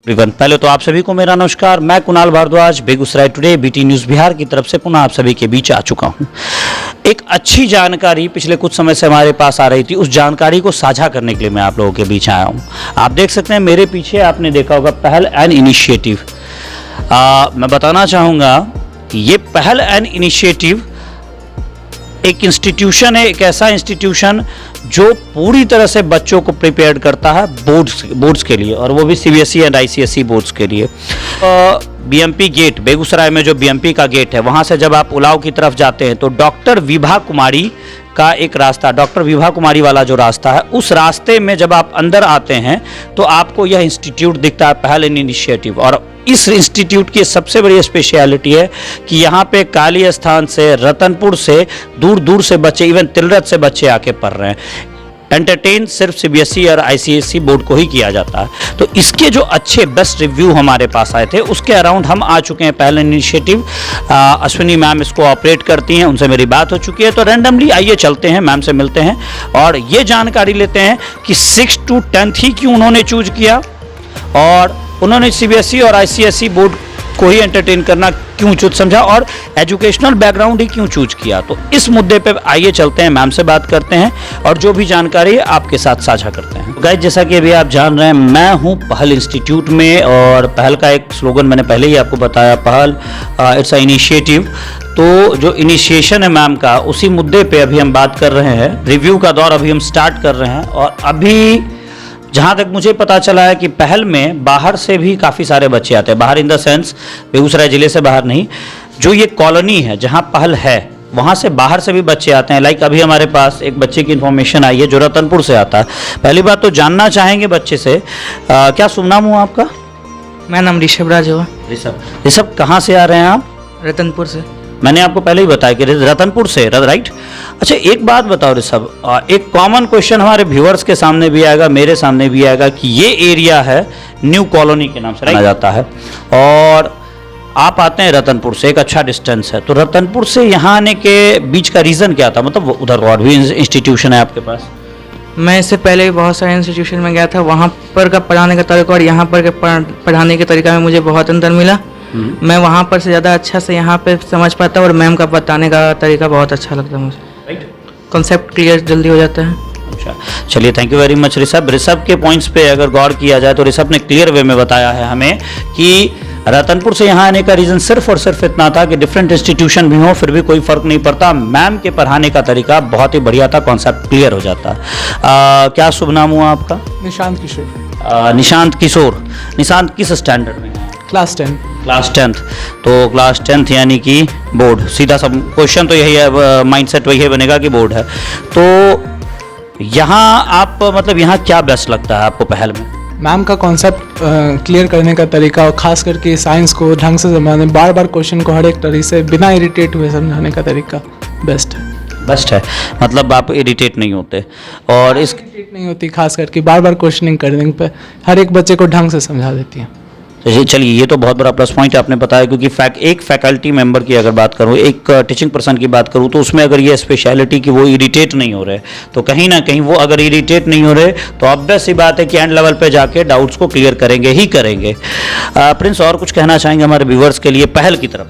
पहले तो आप सभी को मेरा नमस्कार। मैं Kunal Bharadwaj Begusarai today BT news Bihar की तरफ से पुनः आप सभी के बीच आ चुका हूं। एक अच्छी जानकारी पिछले कुछ समय से हमारे पास आ रही थी, उस जानकारी को साझा करने के लिए मैं आप लोगों के बीच आया हूं। आप देख सकते हैं मेरे पीछे, आपने देखा होगा पहल एंड इनिशिएटिव। मैं बताना चाहूँगा कि ये पहल एंड इनिशिएटिव एक इंस्टीट्यूशन है, एक ऐसा इंस्टीट्यूशन जो पूरी तरह से बच्चों को प्रिपेयर करता है बोर्ड्स के लिए, और वो भी सीबीएसई एंड आईसीएसई बोर्ड्स के लिए। बीएमपी गेट, बेगूसराय में जो बीएमपी का गेट है, वहाँ से जब आप उलाव की तरफ जाते हैं तो डॉक्टर विभा कुमारी का एक रास्ता, डॉक्टर विभा कुमारी वाला जो रास्ता है, उस रास्ते में जब आप अंदर आते हैं तो आपको यह इंस्टीट्यूट दिखता है, पहल एंड इनिशिएटिव। और इस इंस्टीट्यूट की सबसे बड़ी स्पेशलिटी है कि यहाँ पे काली स्थान से, रतनपुर से, दूर दूर से बच्चे, इवन तिलरत से बच्चे आके पढ़ रहे हैं। एंटरटेन सिर्फ सीबीएसई और आईसीएसई बोर्ड को ही किया जाता है। तो इसके जो अच्छे बेस्ट रिव्यू हमारे पास आए थे, उसके अराउंड हम आ चुके हैं। पहल इनिशिएटिव अश्विनी मैम इसको ऑपरेट करती हैं, उनसे मेरी बात हो चुकी है। तो रैंडमली आइए चलते हैं, मैम से मिलते हैं और ये जानकारी लेते हैं कि 6 to 10 ही क्यों उन्होंने चूज किया, और उन्होंने सीबीएसई और आईसीएसई बोर्ड को ही एंटरटेन करना क्यों चूज समझा, और एजुकेशनल बैकग्राउंड ही क्यों चूज किया। तो इस मुद्दे पे आइए चलते हैं, मैम से बात करते हैं और जो भी जानकारी आपके साथ साझा करते हैं। गाइस, जैसा कि अभी आप जान रहे हैं, मैं हूं पहल इंस्टीट्यूट में, और पहल का एक स्लोगन मैंने पहले ही आपको बताया, पहल इट्स अ इनिशिएटिव। तो जो इनिशिएशन है मैम का, उसी मुद्दे पे अभी हम बात कर रहे हैं। रिव्यू का दौर अभी हम स्टार्ट कर रहे हैं, और अभी जहाँ तक मुझे पता चला है कि पहल में बाहर से भी काफ़ी सारे बच्चे आते हैं। बाहर इन द सेंस बेगूसराय ज़िले से बाहर नहीं, जो ये कॉलोनी है जहाँ पहल है, वहाँ से बाहर से भी बच्चे आते हैं। लाइक अभी हमारे पास एक बच्चे की इन्फॉर्मेशन आई है जो रतनपुर से आता है। पहली बात तो जानना चाहेंगे बच्चे से, क्या शुभ नाम हुआ आपका? मेरा नाम ऋषभ राज हुआ। ऋषभ कहाँ से आ रहे हैं आप? रतनपुर से। मैंने आपको पहले ही बताया कि रतनपुर से, राइट। अच्छा, एक बात बताओ ऋषभ, एक कॉमन क्वेश्चन हमारे व्यूअर्स के सामने भी आएगा, मेरे सामने भी आएगा कि ये एरिया है न्यू कॉलोनी के नाम से जाना जाता है, और आप आते हैं रतनपुर से, एक अच्छा डिस्टेंस है। तो रतनपुर से यहाँ आने के बीच का रीज़न क्या था? मतलब उधर और भी इंस्टीट्यूशन है आपके पास? मैं इससे पहले भी बहुत सारे इंस्टीट्यूशन में गया था, वहाँ पर का पढ़ाने का तरीका और यहाँ पर के पढ़ाने के तरीका में मुझे बहुत अंतर मिला। मैं वहाँ पर से ज़्यादा अच्छा से यहाँ पे समझ पाता, और मैम का बताने का तरीका बहुत अच्छा लगता है मुझे। राइट, कॉन्सेप्ट क्लियर जल्दी हो जाता है। अच्छा, चलिए, thank you very much Rishabh. Rishabh के पॉइंट्स पे अगर गौर किया जाए तो ऋषभ ने क्लियर वे में बताया है हमें कि रतनपुर से यहाँ आने का रीज़न सिर्फ और सिर्फ इतना था कि डिफरेंट इंस्टीट्यूशन भी हो, फिर भी कोई फ़र्क नहीं पड़ता, मैम के पढ़ाने का तरीका बहुत ही बढ़िया था, कॉन्सेप्ट क्लियर हो जाता। क्या शुभ नाम हुआ आपका? निशांत किशोर। निशांत किशोर। निशांत किस स्टैंडर्ड में? क्लास 10। Class 10th। तो क्लास 10th यानी कि बोर्ड, सीधा सब क्वेश्चन तो यही है, माइंडसेट वही बनेगा कि बोर्ड है। तो यहाँ आप, मतलब यहाँ क्या बेस्ट लगता है आपको पहल में? मैम का कॉन्सेप्ट क्लियर करने का तरीका, और खास करके साइंस को ढंग से समझाने, बार बार क्वेश्चन को हर एक तरीके से बिना इरिटेट हुए समझाने का तरीका बेस्ट है। मतलब आप इरिटेट नहीं होते, और इस इरिटेट नहीं होती, खास करके बार बार क्वेश्चनिंग करने पे हर एक बच्चे को ढंग से समझा देती है। चलिए, ये तो बहुत बड़ा प्लस पॉइंट आपने बताया, क्योंकि एक फैकल्टी मेंबर की अगर बात करूँ, एक टीचिंग पर्सन की बात करूँ, तो उसमें अगर ये स्पेशलिटी कि वो इरिटेट नहीं हो रहे, तो कहीं ना कहीं वो अगर इरिटेट नहीं हो रहे तो ऑब्वियस सी बात है कि एंड लेवल पे जाके डाउट्स को क्लियर करेंगे ही करेंगे। प्रिंस, और कुछ कहना चाहेंगे हमारे व्यूअर्स के लिए पहल की तरफ?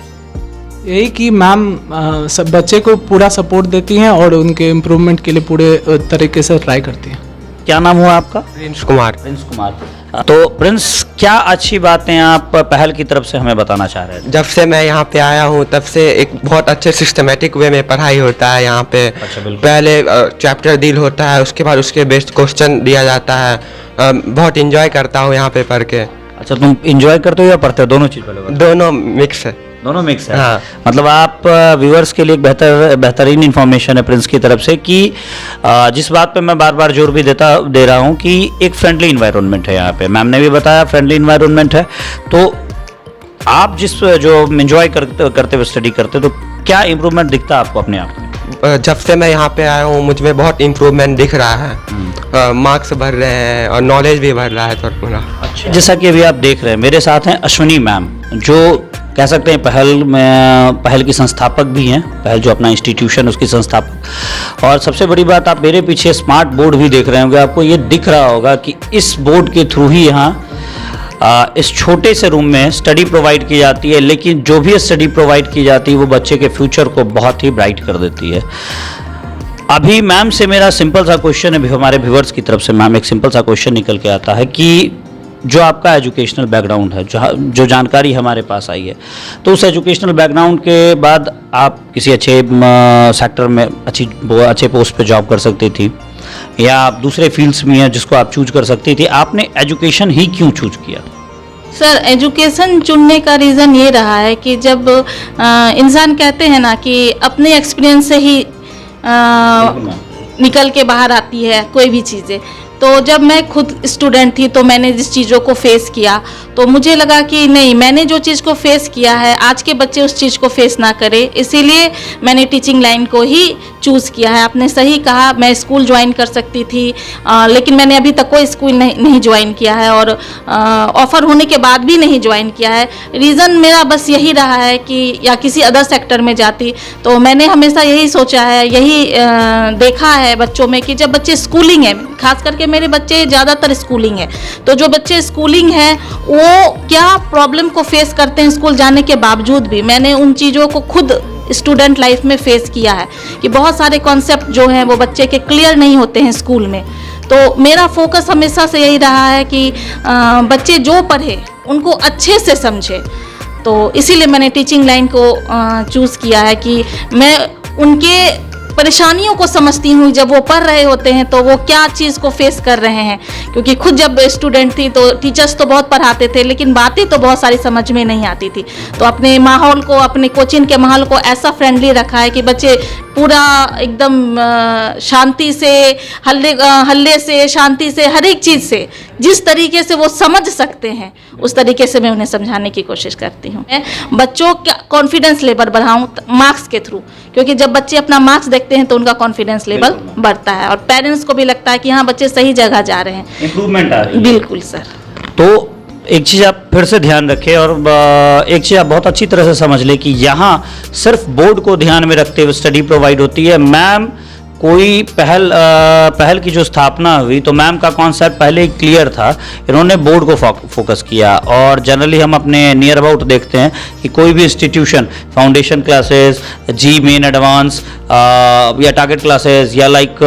यही कि मैम सब बच्चे को पूरा सपोर्ट देती हैं और उनके इम्प्रूवमेंट के लिए पूरे तरीके से ट्राई करती हैं। क्या नाम हुआ आपका? प्रिंस कुमार। प्रिंस कुमार। तो प्रिंस, क्या अच्छी बातें आप पहल की तरफ से हमें बताना चाह रहे हैं? जब से मैं यहाँ पे आया हूँ तब से एक बहुत अच्छे सिस्टमेटिक वे में पढ़ाई होता है यहाँ पे। अच्छा, पहले चैप्टर डील होता है, उसके बाद उसके बेस्ड क्वेश्चन दिया जाता है। बहुत इंजॉय करता हूँ यहाँ पे पढ़ के। अच्छा, तुम इंजॉय करते हो या पढ़ते हो? दोनों चीज़? दोनों मिक्स है। दोनों मिक्स है। हाँ। मतलब आप व्यूअर्स के लिए एक बेहतरीन इन्फॉर्मेशन है प्रिंस की तरफ से कि जिस बात पे मैं बार बार जोर भी दे रहा हूँ कि एक फ्रेंडली इन्वायरमेंट है यहाँ पे। मैम ने भी बताया फ्रेंडली इन्वायरमेंट है। तो आप जो एंजॉय करते हुए स्टडी करते, तो क्या इम्प्रूवमेंट दिखता है आपको अपने आप में? जब से मैं यहाँ पे आया हूँ मुझ में बहुत इम्प्रूवमेंट दिख रहा है। मार्क्स बढ़ रहे हैं और नॉलेज भी बढ़ रहा है थोड़ा। अच्छा, जैसा कि अभी आप देख रहे हैं मेरे साथ हैं अश्विनी मैम, जो कह सकते हैं पहल की संस्थापक भी हैं। पहल जो अपना इंस्टीट्यूशन, उसकी संस्थापक। और सबसे बड़ी बात, आप मेरे पीछे स्मार्ट बोर्ड भी देख रहे होंगे, आपको ये दिख रहा होगा कि इस बोर्ड के थ्रू ही यहाँ इस छोटे से रूम में स्टडी प्रोवाइड की जाती है, लेकिन जो भी स्टडी प्रोवाइड की जाती है वो बच्चे के फ्यूचर को बहुत ही ब्राइट कर देती है। अभी मैम से मेरा सिंपल सा क्वेश्चन है, हमारे व्यूवर्स की तरफ से मैम एक सिंपल सा क्वेश्चन निकल के आता है कि जो आपका एजुकेशनल बैकग्राउंड है, जो जानकारी हमारे पास आई है, तो उस एजुकेशनल बैकग्राउंड के बाद आप किसी अच्छे सेक्टर में अच्छे पोस्ट पे जॉब कर सकती थी, या आप दूसरे फील्ड्स में हैं जिसको आप चूज कर सकती थी। आपने एजुकेशन ही क्यों चूज किया? सर, एजुकेशन चुनने का रीज़न ये रहा है कि जब इंसान कहते हैं ना कि अपने एक्सपीरियंस से ही निकल के बाहर आती है कोई भी चीज़ें, तो जब मैं खुद स्टूडेंट थी तो मैंने जिस चीज़ों को फेस किया तो मुझे लगा कि नहीं, मैंने जो चीज़ को फेस किया है आज के बच्चे उस चीज़ को फेस ना करें, इसीलिए मैंने टीचिंग लाइन को ही चूज़ किया है। आपने सही कहा, मैं स्कूल ज्वाइन कर सकती थी, लेकिन मैंने अभी तक कोई स्कूल नहीं ज्वाइन किया है और ऑफ़र होने के बाद भी नहीं ज्वाइन किया है। रीज़न मेरा बस यही रहा है कि या किसी अदर सेक्टर में जाती तो मैंने हमेशा यही सोचा है, यही देखा है बच्चों में कि जब बच्चे स्कूलिंग है, खास करके मेरे बच्चे ज़्यादातर स्कूलिंग है, तो जो बच्चे स्कूलिंग है वो क्या प्रॉब्लम को फेस करते हैं स्कूल जाने के बावजूद भी, मैंने उन चीज़ों को खुद स्टूडेंट लाइफ में फेस किया है कि बहुत सारे कॉन्सेप्ट जो हैं वो बच्चे के क्लियर नहीं होते हैं स्कूल में। तो मेरा फोकस हमेशा से यही रहा है कि बच्चे जो पढ़े उनको अच्छे से समझे, तो इसीलिए मैंने टीचिंग लाइन को चूज़ किया है कि मैं उनके परेशानियों को समझती हूँ। जब वो पढ़ रहे होते हैं तो वो क्या चीज़ को फेस कर रहे हैं, क्योंकि खुद जब स्टूडेंट थी तो टीचर्स तो बहुत पढ़ाते थे लेकिन बातें तो बहुत सारी समझ में नहीं आती थी। तो अपने माहौल को, अपने कोचिंग के माहौल को ऐसा फ्रेंडली रखा है कि बच्चे पूरा एकदम शांति से, हल्ले से, शांति से, हर एक चीज़ से जिस तरीके से वो समझ सकते हैं उस तरीके से मैं उन्हें समझाने की कोशिश करती हूँ। मैं बच्चों का कॉन्फिडेंस लेवल बढ़ाऊँ मार्क्स के थ्रू, क्योंकि जब बच्चे अपना मार्क्स देखते हैं तो उनका कॉन्फिडेंस लेवल बढ़ता है और पेरेंट्स को भी लगता है कि हाँ बच्चे सही जगह जा रहे हैं, इम्प्रूवमेंट आ रही है। बिल्कुल सर। तो एक चीज़ आप फिर से ध्यान रखें और एक चीज़ आप बहुत अच्छी तरह से समझ लें कि यहाँ सिर्फ बोर्ड को ध्यान में रखते हुए स्टडी प्रोवाइड होती है। मैम कोई पहल की जो स्थापना हुई तो मैम का कॉन्सेप्ट पहले ही क्लियर था, इन्होंने बोर्ड को फोकस किया। और जनरली हम अपने नियर अबाउट देखते हैं कि कोई भी इंस्टीट्यूशन फाउंडेशन क्लासेस, जी मेन एडवांस या टारगेट क्लासेस या लाइक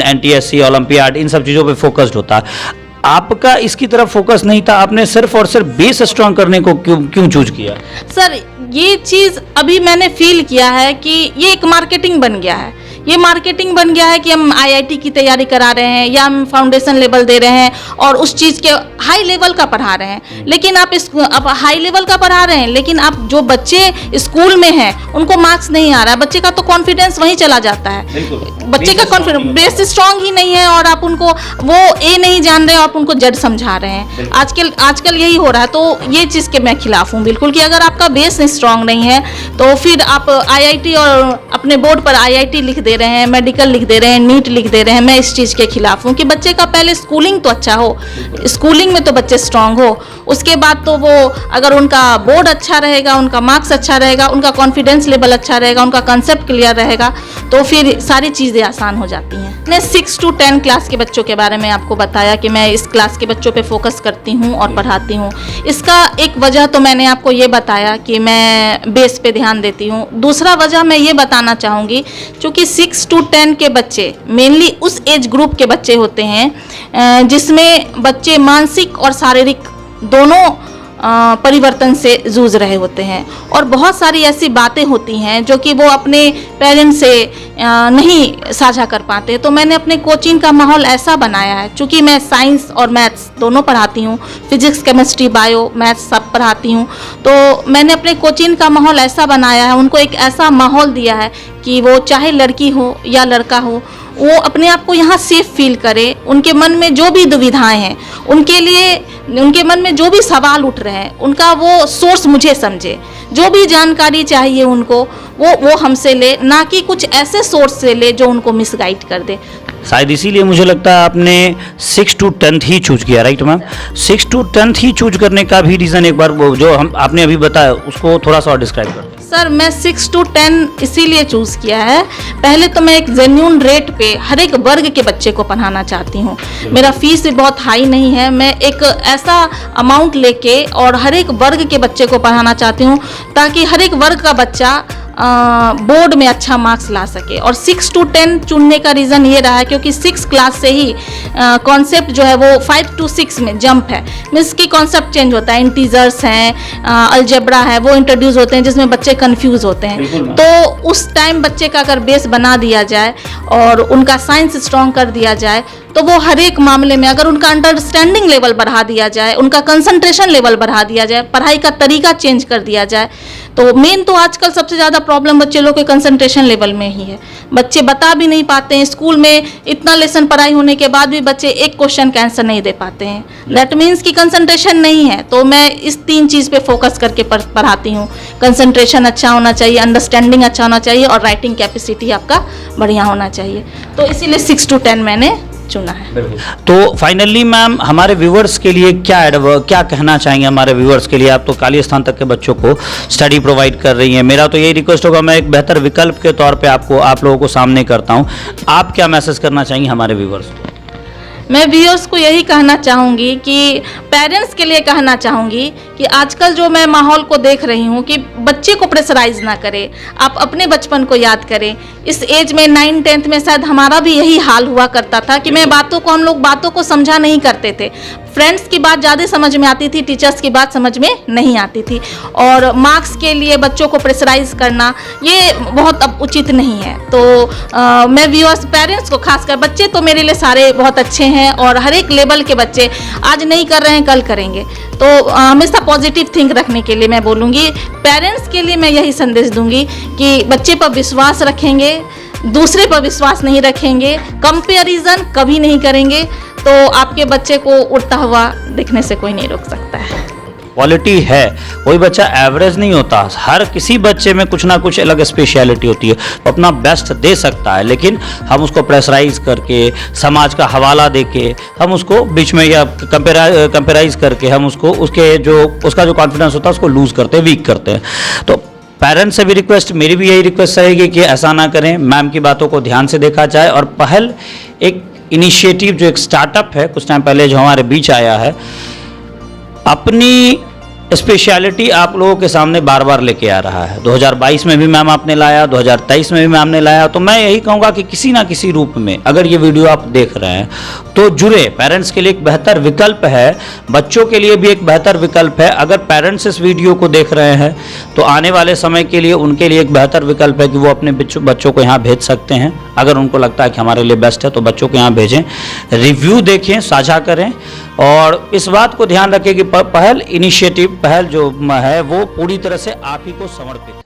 NTSC, ओलंपियाड, इन सब चीज़ों पे फोकस्ड होता है। आपका इसकी तरफ फोकस नहीं था, आपने सिर्फ और सिर्फ बेस स्ट्रांग करने को क्यों चूज किया? सर, ये चीज़ अभी मैंने फील किया है कि ये एक मार्केटिंग बन गया है। ये मार्केटिंग बन गया है कि हम IIT की तैयारी करा रहे हैं या हम फाउंडेशन लेवल दे रहे हैं और उस चीज़ के हाई लेवल का पढ़ा रहे हैं। लेकिन आप हाई लेवल का पढ़ा रहे हैं लेकिन आप जो बच्चे स्कूल में हैं उनको मार्क्स नहीं आ रहा है, बच्चे का तो कॉन्फिडेंस वहीं चला जाता है। बच्चे का कॉन्फिडेंस बेस स्ट्रांग ही नहीं है और आप उनको वो ए नहीं जान रहे हो, आप उनको जज समझा रहे हैं। आजकल यही हो रहा है। तो ये चीज़ के मैं खिलाफ हूँ बिल्कुल कि अगर आपका बेस स्ट्रांग नहीं है तो फिर आप IIT और अपने बोर्ड पर IIT लिख दे रहे हैं, मेडिकल लिख दे रहे हैं, नीट लिख दे रहे हैं। मैं इस चीज़ के खिलाफ हूँ कि बच्चे का पहले स्कूलिंग तो अच्छा हो, स्कूलिंग में तो बच्चे स्ट्रांग हो, उसके बाद तो वो अगर उनका बोर्ड अच्छा रहेगा, उनका मार्क्स अच्छा रहेगा, उनका कॉन्फिडेंस लेवल अच्छा रहेगा, उनका कंसेप्ट क्लियर रहेगा तो फिर सारी चीज़ें आसान हो जाती हैं। मैंने 6 to 10 क्लास के बच्चों के बारे में आपको बताया कि मैं इस क्लास के बच्चों पे फोकस करती हूँ और पढ़ाती हूँ। इसका एक वजह तो मैंने आपको ये बताया कि मैं बेस पे ध्यान देती हूँ। दूसरा वजह मैं ये बताना चाहूँगी, चूँकि 6 to 10 के बच्चे मेनली उस एज ग्रुप के बच्चे होते हैं जिसमें बच्चे मानसिक और शारीरिक दोनों परिवर्तन से जूझ रहे होते हैं और बहुत सारी ऐसी बातें होती हैं जो कि वो अपने पेरेंट्स से नहीं साझा कर पाते। तो मैंने अपने कोचिंग का माहौल ऐसा बनाया है, चूँकि मैं साइंस और मैथ्स दोनों पढ़ाती हूँ, फिजिक्स, केमिस्ट्री, बायो, मैथ्स सब पढ़ाती हूँ, तो मैंने अपने कोचिंग का माहौल ऐसा बनाया है, उनको एक ऐसा माहौल दिया है कि वो चाहे लड़की हो या लड़का हो वो अपने आप को यहाँ सेफ फील करे। उनके मन में जो भी दुविधाएं हैं, उनके मन में जो भी सवाल उठ रहे हैं, उनका वो सोर्स मुझे समझे। जो भी जानकारी चाहिए उनको वो हमसे ले, ना कि कुछ ऐसे सोर्स से ले जो उनको मिसगाइड कर दे। शायद इसीलिए मुझे लगता है आपने 6 to 10th ही चूज किया, right ma'am? 6 to 10th he choose करने का भी रीज़न एक बार वो जो हम आपने अभी बताया उसको थोड़ा सा और डिस्क्राइब कर। सर मैं 6 to 10 इसीलिए चूज़ किया है, पहले तो मैं एक जेन्यून रेट पे हर एक वर्ग के बच्चे को पढ़ाना चाहती हूँ। मेरा फीस भी बहुत हाई नहीं है, मैं एक ऐसा अमाउंट लेके और हर एक वर्ग के बच्चे को पढ़ाना चाहती हूँ ताकि हर एक वर्ग का बच्चा बोर्ड में अच्छा मार्क्स ला सके। और 6 to 10 चुनने का रीज़न ये रहा है क्योंकि 6 क्लास से ही कॉन्सेप्ट जो है वो 5 to 6 में जंप है, मीन्स की कॉन्सेप्ट चेंज होता है, इंटीजर्स हैं, अलजेब्रा है, वो इंट्रोड्यूस होते हैं जिसमें बच्चे कंफ्यूज होते हैं। तो उस टाइम बच्चे का अगर बेस बना दिया जाए और उनका साइंस स्ट्रॉन्ग कर दिया जाए तो वो हर एक मामले में अगर उनका अंडरस्टैंडिंग लेवल बढ़ा दिया जाए, उनका कंसंट्रेशन लेवल बढ़ा दिया जाए, पढ़ाई का तरीका चेंज कर दिया जाए, तो मेन तो आजकल सबसे ज़्यादा प्रॉब्लम बच्चे लोग के कंसंट्रेशन लेवल में ही है। बच्चे बता भी नहीं पाते हैं, स्कूल में इतना लेसन पढ़ाई होने के बाद भी बच्चे एक क्वेश्चन का आंसर नहीं दे पाते हैं, दैट मीन्स कि कंसंट्रेशन नहीं है। तो मैं इस 3 चीज़ पे फोकस करके पढ़ाती हूँ। कंसंट्रेशन अच्छा होना चाहिए, अंडरस्टैंडिंग अच्छा होना चाहिए और राइटिंग कैपेसिटी आपका बढ़िया होना चाहिए। तो इसीलिए 6 to 10 मैंने चुना है। तो फाइनली मैम हमारे व्यूअर्स के लिए क्या कहना चाहेंगे? हमारे व्यूअर्स के लिए आप तो काली स्थान तक के बच्चों को स्टडी प्रोवाइड कर रही हैं, मेरा तो यही रिक्वेस्ट होगा, मैं एक बेहतर विकल्प के तौर पे आप लोगों को सामने करता हूं। आप क्या मैसेज करना चाहेंगे हमारे व्यूअर्स को? मैं व्यूअर्स को यही कहना चाहूँगी कि पेरेंट्स के लिए कहना चाहूँगी कि आजकल जो मैं माहौल को देख रही हूँ कि बच्चे को प्रेशराइज ना करें, आप अपने बचपन को याद करें। इस एज में 9th-10th में शायद हमारा भी यही हाल हुआ करता था कि हम लोग बातों को समझा नहीं करते थे। फ्रेंड्स की बात ज़्यादा समझ में आती थी, टीचर्स की बात समझ में नहीं आती थी। और मार्क्स के लिए बच्चों को प्रेशराइज करना ये बहुत अब उचित नहीं है। तो मैं व्यूअर्स पेरेंट्स को खासकर, बच्चे तो मेरे लिए सारे बहुत अच्छे हैं और हर एक लेवल के बच्चे आज नहीं कर रहे हैं कल करेंगे, तो हमेशा पॉजिटिव थिंक रखने के लिए मैं बोलूँगी। पेरेंट्स के लिए मैं यही संदेश दूंगी कि बच्चे पर विश्वास रखेंगे, दूसरे पर विश्वास नहीं रखेंगे, कंपैरिजन कभी नहीं करेंगे, तो आपके बच्चे को उड़ता हुआ दिखने से कोई नहीं रोक सकता है। क्वालिटी है, कोई बच्चा एवरेज नहीं होता, हर किसी बच्चे में कुछ ना कुछ अलग स्पेशलिटी होती है, वो अपना बेस्ट दे सकता है, लेकिन हम उसको प्रेशराइज करके, समाज का हवाला देके, हम उसको बीच में या कंपेराइज करके हम उसको उसका जो कॉन्फिडेंस होता है उसको लूज करते हैं, वीक करते हैं। तो पेरेंट्स से भी रिक्वेस्ट, मेरी भी यही रिक्वेस्ट रहेगी कि ऐसा ना करें, मैम की बातों को ध्यान से देखा जाए और पहल एक इनिशिएटिव जो एक स्टार्टअप है कुछ टाइम पहले जो हमारे बीच आया है, अपनी स्पेशलिटी आप लोगों के सामने बार बार लेके आ रहा है। 2022 में भी मैम आपने लाया, 2023 में भी मैम ने लाया। तो मैं यही कहूँगा कि किसी ना किसी रूप में अगर ये वीडियो आप देख रहे हैं तो जुड़े, पेरेंट्स के लिए एक बेहतर विकल्प है, बच्चों के लिए भी एक बेहतर विकल्प है। अगर पेरेंट्स इस वीडियो को देख रहे हैं तो आने वाले समय के लिए उनके लिए एक बेहतर विकल्प है कि वो अपने बच्चों को यहाँ भेज सकते हैं। अगर उनको लगता है कि हमारे लिए बेस्ट है तो बच्चों को यहाँ भेजें, रिव्यू देखें, साझा करें और इस बात को ध्यान रखें कि पहल जो है वो पूरी तरह से आप ही को समर्पित है।